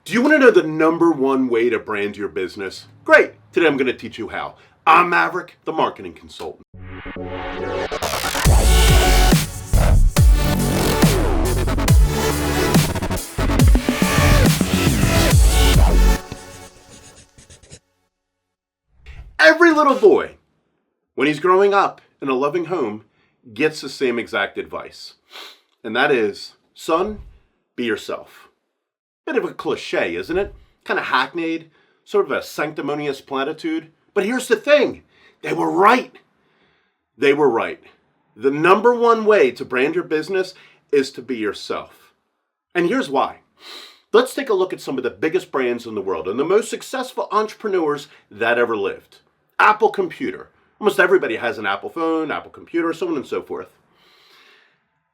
Do you want to know the #1 way to brand your business? Great! Today I'm going to teach you how. I'm Maverick, the marketing consultant. Every little boy, when he's growing up in a loving home, gets the same exact advice. And that is, son, be yourself. Bit of a cliche, isn't it? Kind of hackneyed, sort of a sanctimonious platitude. But here's the thing, they were right. They were right. The #1 way to brand your business is to be yourself. And here's why. Let's take a look at some of the biggest brands in the world and the most successful entrepreneurs that ever lived. Apple Computer. Almost everybody has an Apple phone, Apple Computer, so on and so forth.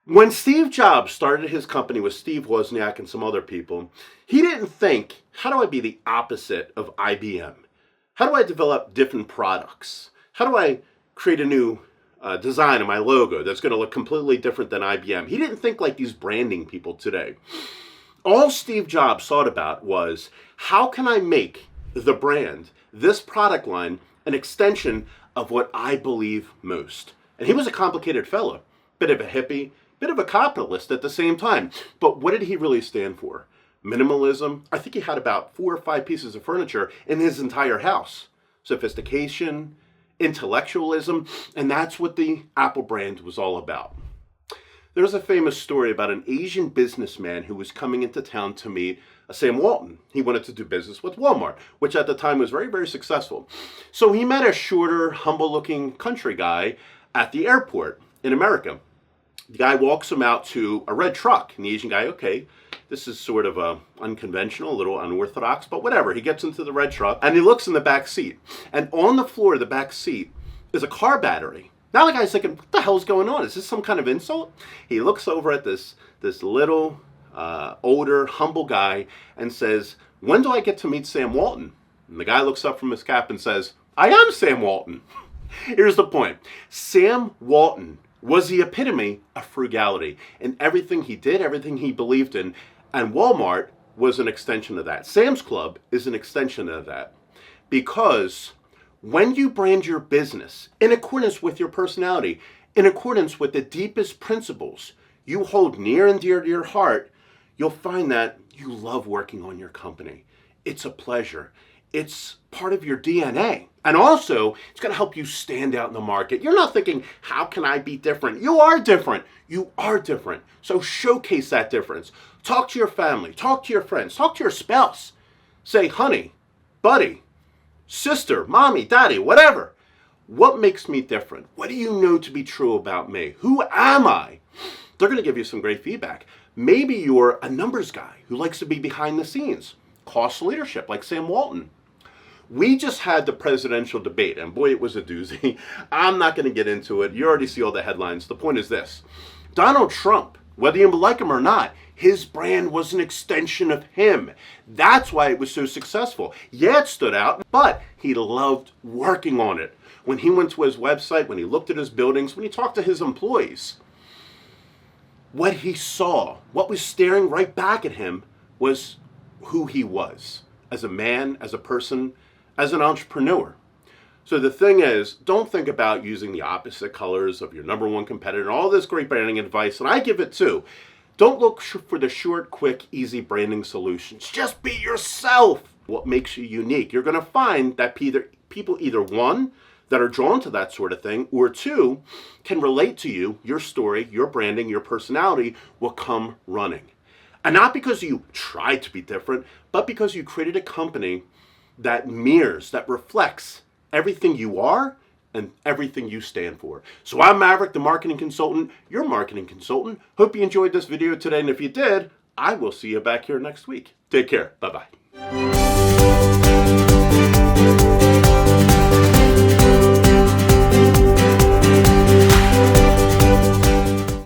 When Steve Jobs started his company with Steve Wozniak and some other people, he didn't think, how do I be the opposite of IBM? How do I develop different products? How do I create a new design of my logo that's going to look completely different than IBM? He didn't think like these branding people today. All Steve Jobs thought about was, how can I make the brand, this product line, an extension of what I believe most? And he was a complicated fellow, bit of a hippie, bit of a capitalist at the same time. But what did he really stand for? Minimalism. I think he had about 4 or 5 pieces of furniture in his entire house. Sophistication, intellectualism, and that's what the Apple brand was all about. There's a famous story about an Asian businessman who was coming into town to meet Sam Walton. He wanted to do business with Walmart, which at the time was very, very successful. So he met a shorter, humble-looking country guy at the airport in America. The guy walks him out to a red truck, and the Asian guy, okay, this is sort of unconventional, a little unorthodox, but whatever. He gets into the red truck, and he looks in the back seat. And on the floor of the back seat is a car battery. Now the guy's thinking, what the hell's going on? Is this some kind of insult? He looks over at this little, older, humble guy and says, when do I get to meet Sam Walton? And the guy looks up from his cap and says, I am Sam Walton. Here's the point. Sam Walton was the epitome of frugality in everything he did, everything he believed in, and Walmart was an extension of that. Sam's Club is an extension of that, because when you brand your business in accordance with your personality, in accordance with the deepest principles you hold near and dear to your heart, you'll find that you love working on your company. It's a pleasure. It's part of your DNA. And also, it's going to help you stand out in the market. You're not thinking, how can I be different? You are different. You are different. So showcase that difference. Talk to your family. Talk to your friends. Talk to your spouse. Say, honey, buddy, sister, mommy, daddy, whatever. What makes me different? What do you know to be true about me? Who am I? They're going to give you some great feedback. Maybe you're a numbers guy who likes to be behind the scenes. Cost leadership like Sam Walton. We just had the presidential debate, and boy, it was a doozy. I'm not going to get into it. You already see all the headlines. The point is this. Donald Trump, whether you like him or not, his brand was an extension of him. That's why it was so successful. Yeah, it stood out, but he loved working on it. When he went to his website, when he looked at his buildings, when he talked to his employees, what he saw, what was staring right back at him was who he was as a man, as a person, as an entrepreneur. So the thing is, don't think about using the opposite colors of your #1 competitor and all this great branding advice, and I give it too. Don't look for the short, quick, easy branding solutions. Just be yourself. What makes you unique? You're going to find that people either, one, that are drawn to that sort of thing, or two, can relate to you, your story, your branding, your personality will come running. And not because you tried to be different, but because you created a company that mirrors, that reflects everything you are and everything you stand for. So I'm Maverick, the marketing consultant, your marketing consultant. Hope you enjoyed this video today, and if you did, I will see you back here next week. Take care. Bye-bye.